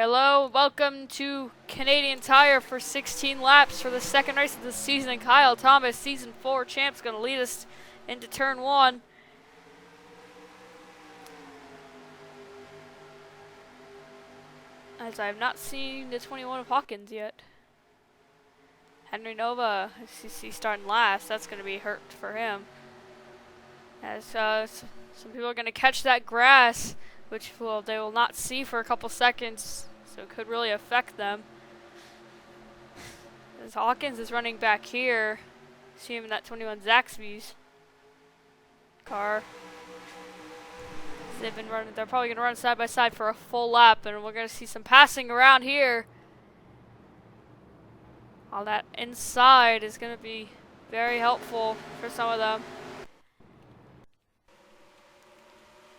Hello, welcome to Canadian Tire for 16 laps for the second race of the season. Kyle Thomas, Season 4 champ, is going to lead us into Turn 1. As I have not seen the 21 of Hawkins yet. Henry Nova, he's starting last. That's going to be hurt for him. As some people are going to catch that grass, which they will not see for a couple seconds, so it could really affect them. As Hawkins is running back here, see him in that 21 Zaxby's car. They've been running. They're probably going to run side by side for a full lap, and we're going to see some passing around here. All that inside is going to be very helpful for some of them.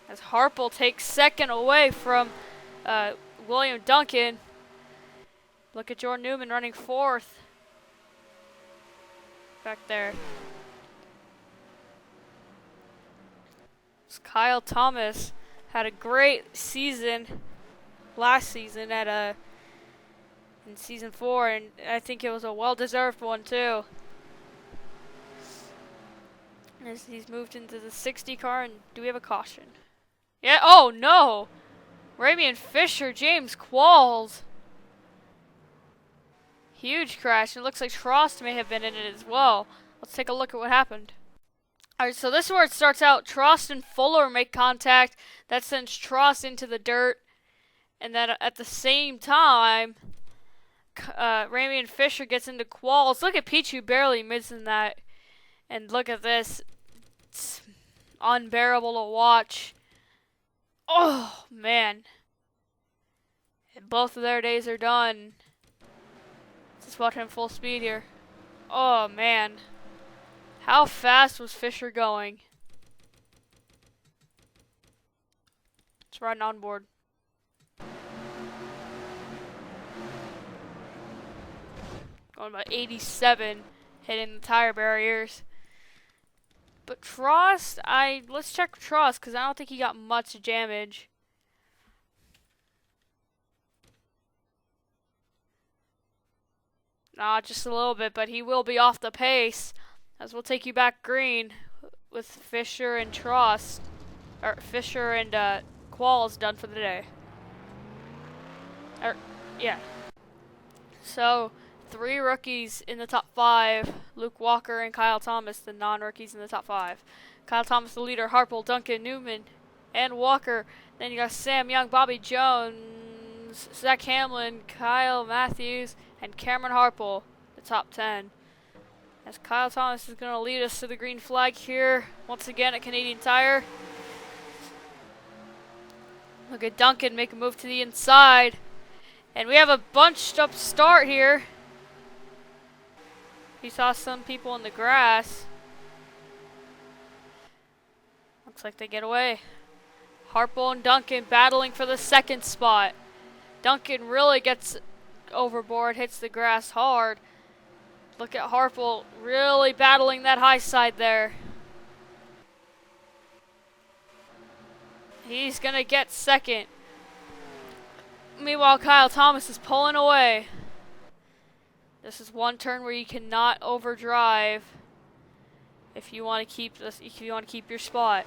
As Harple takes second away from William Duncan. Look at Jordan Newman running fourth. Back there. Kyle Thomas had a great season last season in Season 4, and I think it was a well-deserved one too. As he's moved into the 60 car, and do we have a caution? Yeah, oh no! Ramian Fisher, James Qualls. Huge crash. It looks like Trost may have been in it as well. Let's take a look at what happened. Alright, so this is where it starts out. Trost and Fuller make contact. That sends Trost into the dirt. And then at the same time, Ramian Fisher gets into Qualls. Look at Pichu barely missing that. And look at this. It's unbearable to watch. Oh, man. And both of their days are done. Just watching full speed here. Oh, man. How fast was Fisher going? It's riding on board. Going about 87, hitting the tire barriers. But Trost, let's check Trost, because I don't think he got much damage. Nah, just a little bit, but he will be off the pace. As we'll take you back green with Fisher and Trost. Or Fisher and Qualls done for the day. Yeah. So, 3 rookies in the top 5. Luke Walker and Kyle Thomas, the non-rookies in the top 5. Kyle Thomas, the leader. Harple, Duncan, Newman, and Walker. Then you got Sam Young, Bobby Jones, Zach Hamlin, Kyle Matthews, and Cameron Harple, the top 10. As Kyle Thomas is going to lead us to the green flag here, once again at Canadian Tire. Look at Duncan make a move to the inside. And we have a bunched up start here. We saw some people in the grass. Looks like they get away. Harple and Duncan battling for the second spot. Duncan really gets overboard, hits the grass hard. Look at Harple really battling that high side there. He's going to get second. Meanwhile, Kyle Thomas is pulling away. This is one turn where you cannot overdrive if you want to keep your spot.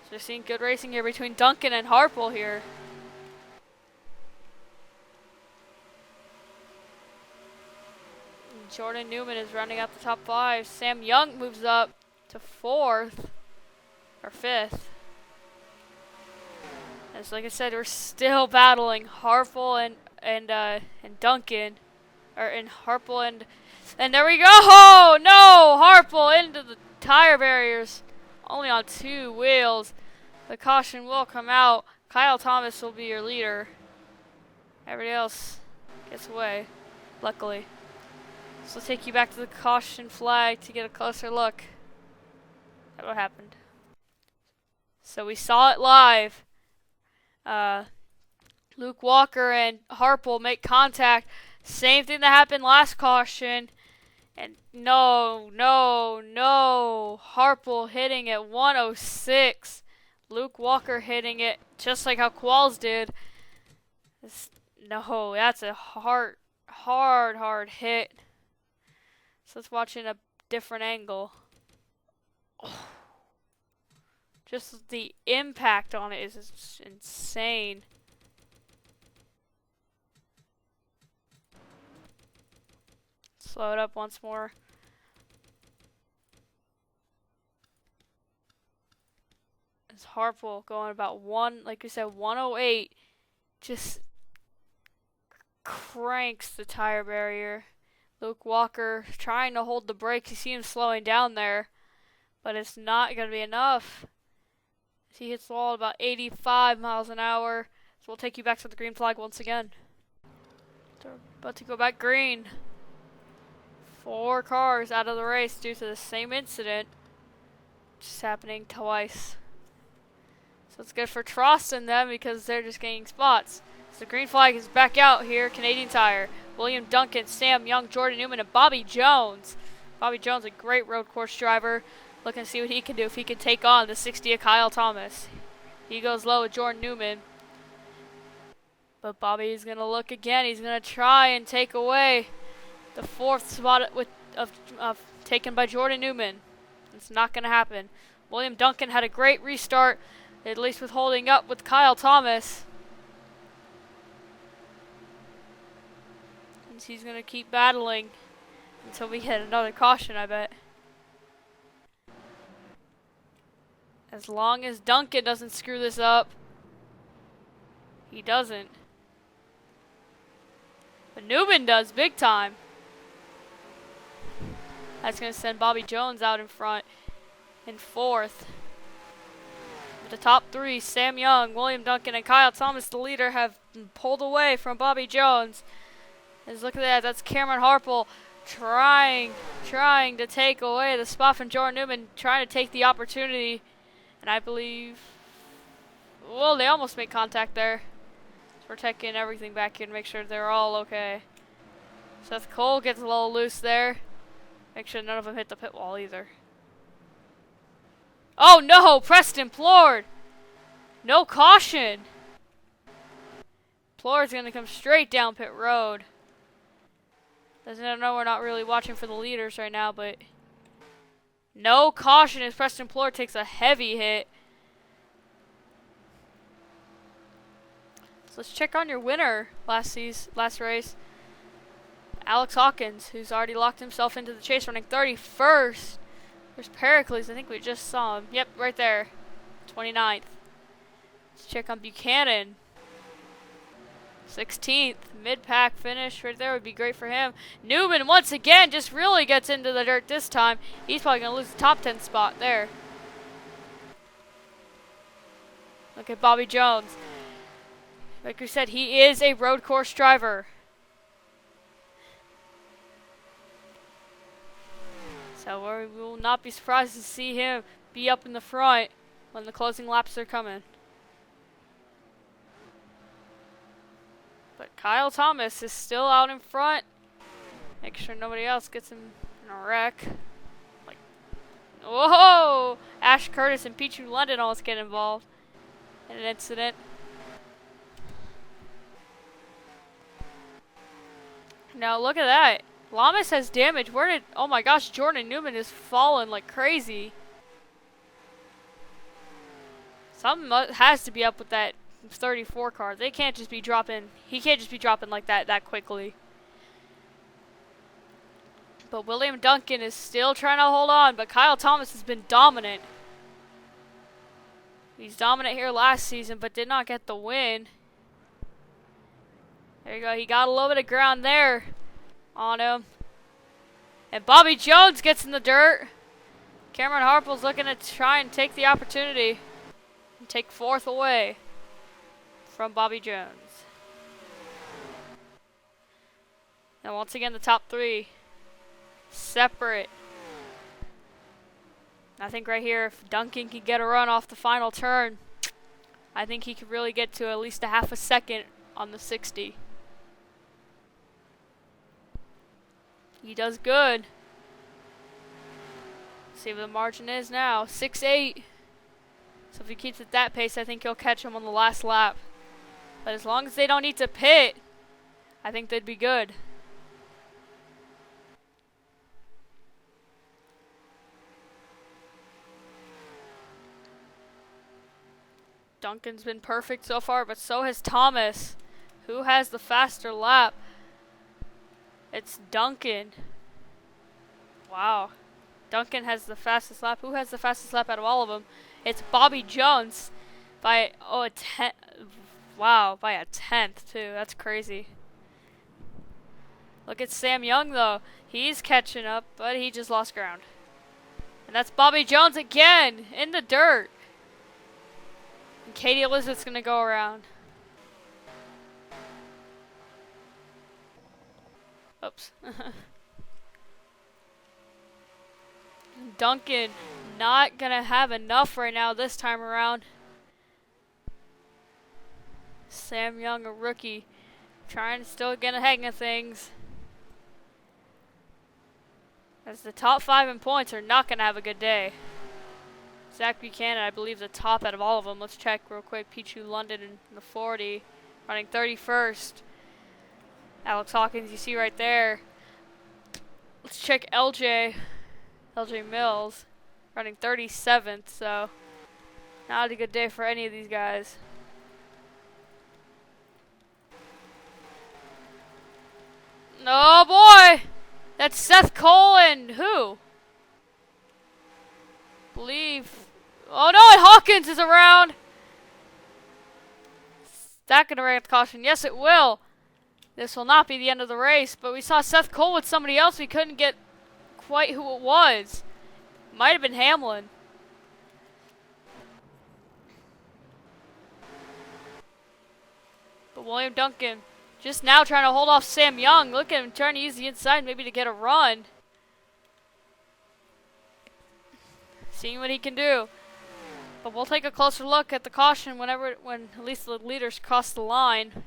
So we're seeing good racing here between Duncan and Harple here. And Jordan Newman is running out the top 5. Sam Young moves up to 4th or 5th. As like I said, we're still battling Harple and Duncan. And Harple and there we go! Oh, no! Harple into the tire barriers. Only on 2 wheels. The caution will come out. Kyle Thomas will be your leader. Everybody else gets away, luckily. So let's take you back to the caution flag to get a closer look at what happened. So we saw it live. Luke Walker and Harple make contact. Same thing that happened last caution. And no. Harple hitting at 106. Luke Walker hitting it just like how Qualls did. No, that's a hard hit. So let's watch in a different angle. Oh, just the impact on it is insane. Slow it up once more. It's Harpole going about like you said, 108. Just cranks the tire barrier. Luke Walker trying to hold the brakes. You see him slowing down there, but it's not going to be enough. He hits the wall at about 85 miles an hour. So we'll take you back to the green flag once again. They're about to go back green. 4 cars out of the race due to the same incident. Just happening twice. So it's good for Trost and them because they're just gaining spots. So the green flag is back out here. Canadian Tire. William Duncan, Sam Young, Jordan Newman, and Bobby Jones. Bobby Jones, a great road course driver. Looking to see what he can do if he can take on the 60 of Kyle Thomas. He goes low with Jordan Newman. But Bobby's going to look again. He's going to try and take away the 4th spot taken by Jordan Newman. It's not going to happen. William Duncan had a great restart, at least with holding up with Kyle Thomas. And he's going to keep battling until we hit another caution, I bet. As long as Duncan doesn't screw this up. He doesn't. But Newman does big time. That's going to send Bobby Jones out in front in 4th. The top 3, Sam Young, William Duncan, and Kyle Thomas, the leader, have pulled away from Bobby Jones. As look at that, that's Cameron Harpole trying to take away the spot from Jordan Newman, trying to take the opportunity. And I believe, well, they almost made contact there. So we're taking everything back here to make sure they're all okay. Seth Cole gets a little loose there. Make sure none of them hit the pit wall either. Oh no, Preston Plord. No caution. Plord's going to come straight down pit road. Doesn't know we're not really watching for the leaders right now, but no caution as Preston Plord takes a heavy hit. So let's check on your winner last race. Alex Hawkins, who's already locked himself into the chase, running 31st. There's Pericles, I think we just saw him. Yep, right there. 29th. Let's check on Buchanan. 16th. Mid-pack finish right there would be great for him. Newman, once again, just really gets into the dirt this time. He's probably going to lose the top 10 spot there. Look at Bobby Jones. Like we said, he is a road course driver. So we will not be surprised to see him be up in the front when the closing laps are coming. But Kyle Thomas is still out in front. Make sure nobody else gets him in a wreck. Like, whoa! Ash Curtis and Pichu London almost get involved in an incident. Now look at that. Lamas has damage. Oh my gosh, Jordan Newman is falling like crazy. Something has to be up with that 34 car. They can't just be dropping. He can't just be dropping like that quickly. But William Duncan is still trying to hold on, but Kyle Thomas has been dominant. He's dominant here last season, but did not get the win. There you go. He got a little bit of ground there on him. And Bobby Jones gets in the dirt. Cameron Harpole's looking to try and take the opportunity and take 4th away from Bobby Jones. And once again, the top 3 separate. I think right here, if Duncan can get a run off the final turn, I think he could really get to at least a half a second on the 60. He does good. See what the margin is now. 6-8. So if he keeps at that pace, I think he'll catch him on the last lap. But as long as they don't need to pit, I think they'd be good. Duncan's been perfect so far, but so has Thomas. Who has the faster lap? It's Duncan. Wow. Duncan has the fastest lap. Who has the fastest lap out of all of them? It's Bobby Jones by a tenth. Wow, by a tenth too. That's crazy. Look at Sam Young though. He's catching up, but he just lost ground. And that's Bobby Jones again in the dirt. And Katie Elizabeth's gonna go around. Oops. Duncan not gonna have enough right now this time around. Sam Young, a rookie, trying to still get a hang of things. As the top 5 in points are not gonna have a good day. Zach Buchanan, I believe, the top out of all of them. Let's check real quick. Pichu London in the 40, running 31st. Alex Hawkins, you see right there. Let's check LJ Mills, running 37th, so not a good day for any of these guys. Oh boy! That's Seth Cole and who? Oh no, and Hawkins is around! Is that gonna rank the caution? Yes, it will. This will not be the end of the race, but we saw Seth Cole with somebody else. We couldn't get quite who it was. Might have been Hamlin. But William Duncan just now trying to hold off Sam Young. Look at him trying to use the inside maybe to get a run. Seeing what he can do. But we'll take a closer look at the caution when at least the leaders cross the line.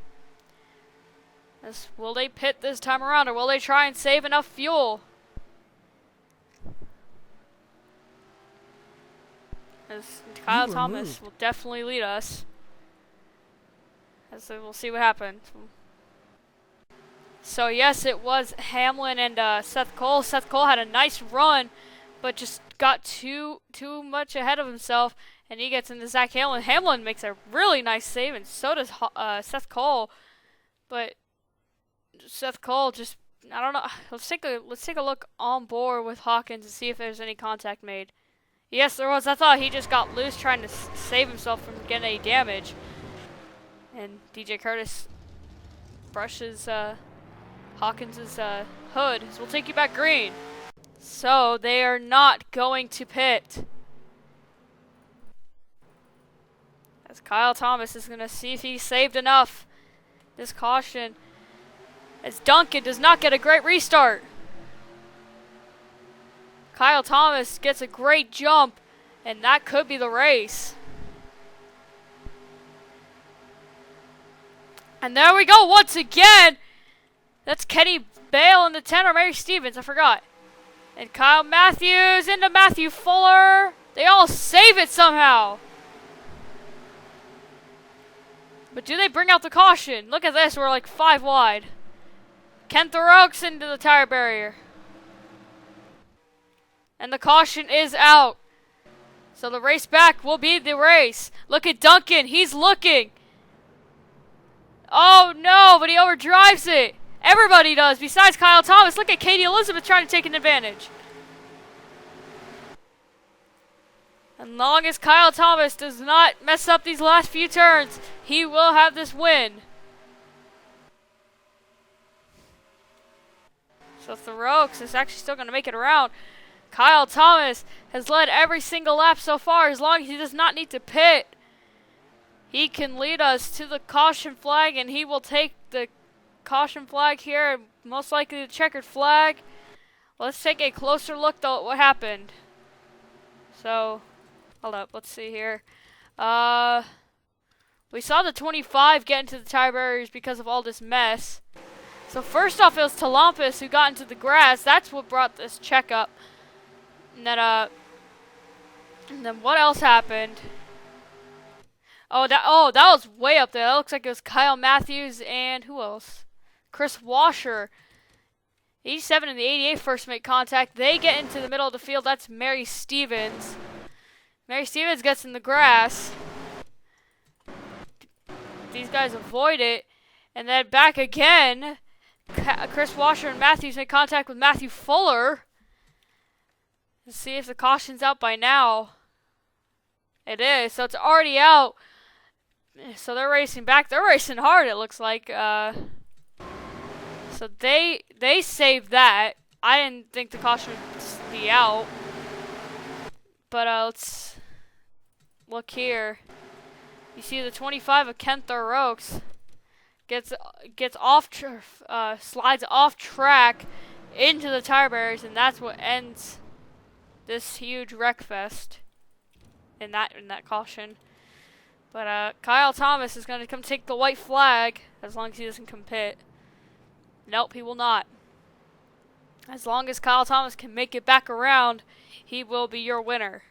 Will they pit this time around, or will they try and save enough fuel? As Kyle Thomas will definitely lead us. So we'll see what happens. So yes, it was Hamlin and Seth Cole. Seth Cole had a nice run, but just got too much ahead of himself, and he gets into Zach Hamlin. Hamlin makes a really nice save, and so does Seth Cole. But Seth Cole just, I don't know. Let's take a look on board with Hawkins and see if there's any contact made. Yes, there was. I thought he just got loose trying to save himself from getting any damage. And DJ Curtis brushes Hawkins' hood. So we'll take you back green. So they are not going to pit. As Kyle Thomas is going to see if he saved enough. This caution. As Duncan does not get a great restart. Kyle Thomas gets a great jump, and that could be the race. And there we go once again. That's Kenny Bale in the 10, or Mary Stevens, I forgot. And Kyle Matthews into Matthew Fuller. They all save it somehow. But do they bring out the caution? Look at this, we're like 5 wide. Ken Thoreau's into the tire barrier. And the caution is out. So the race back will be the race. Look at Duncan, he's looking. Oh no, but he overdrives it. Everybody does, besides Kyle Thomas. Look at Katie Elizabeth trying to take an advantage. As long as Kyle Thomas does not mess up these last few turns, he will have this win. So Thoreau is actually still going to make it around. Kyle Thomas has led every single lap so far. As long as he does not need to pit, he can lead us to the caution flag, and he will take the caution flag here, and most likely the checkered flag. Let's take a closer look though at what happened. So, hold up, let's see here. We saw the 25 get into the tire barriers because of all this mess. So first off, it was Talampus who got into the grass. That's what brought this check up. And then what else happened? that was way up there. That looks like it was Kyle Matthews and who else? Chris Washer. 87 and the 88 first make contact. They get into the middle of the field. That's Mary Stevens. Mary Stevens gets in the grass. These guys avoid it. And then back again. Chris Washer and Matthews make contact with Matthew Fuller. Let's see if the caution's out by now. It is. So it's already out. So they're racing back. They're racing hard, it looks like. So they saved that. I didn't think the caution would be out. But let's look here. You see the 25 of Kenther Oaks gets off, slides off track into the tire barriers, and that's what ends this huge wreck fest in that caution. But Kyle Thomas is going to come take the white flag as long as he doesn't come pit. Nope, he will not. As long as Kyle Thomas can make it back around, he will be your winner.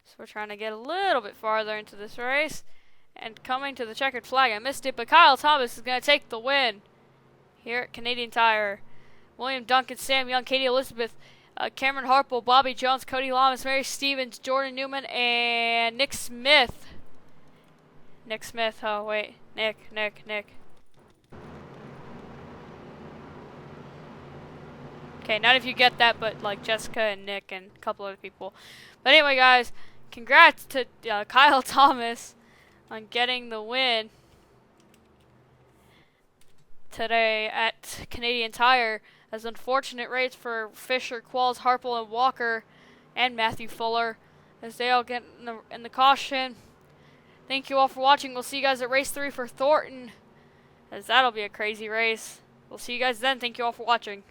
So we're trying to get a little bit farther into this race. And coming to the checkered flag, I missed it, but Kyle Thomas is going to take the win here at Canadian Tire. William Duncan, Sam Young, Katie Elizabeth, Cameron Harple, Bobby Jones, Cody Lamas, Mary Stevens, Jordan Newman, and Nick Smith. Nick Smith, oh wait, Nick. Okay, not if you get that, but like Jessica and Nick and a couple other people. But anyway, guys, congrats to Kyle Thomas on getting the win today at Canadian Tire. As unfortunate race for Fisher, Qualls, Harple, and Walker, and Matthew Fuller, as they all get in the caution. Thank you all for watching. We'll see you guys at race 3 for Thornton, as that'll be a crazy race. We'll see you guys then. Thank you all for watching.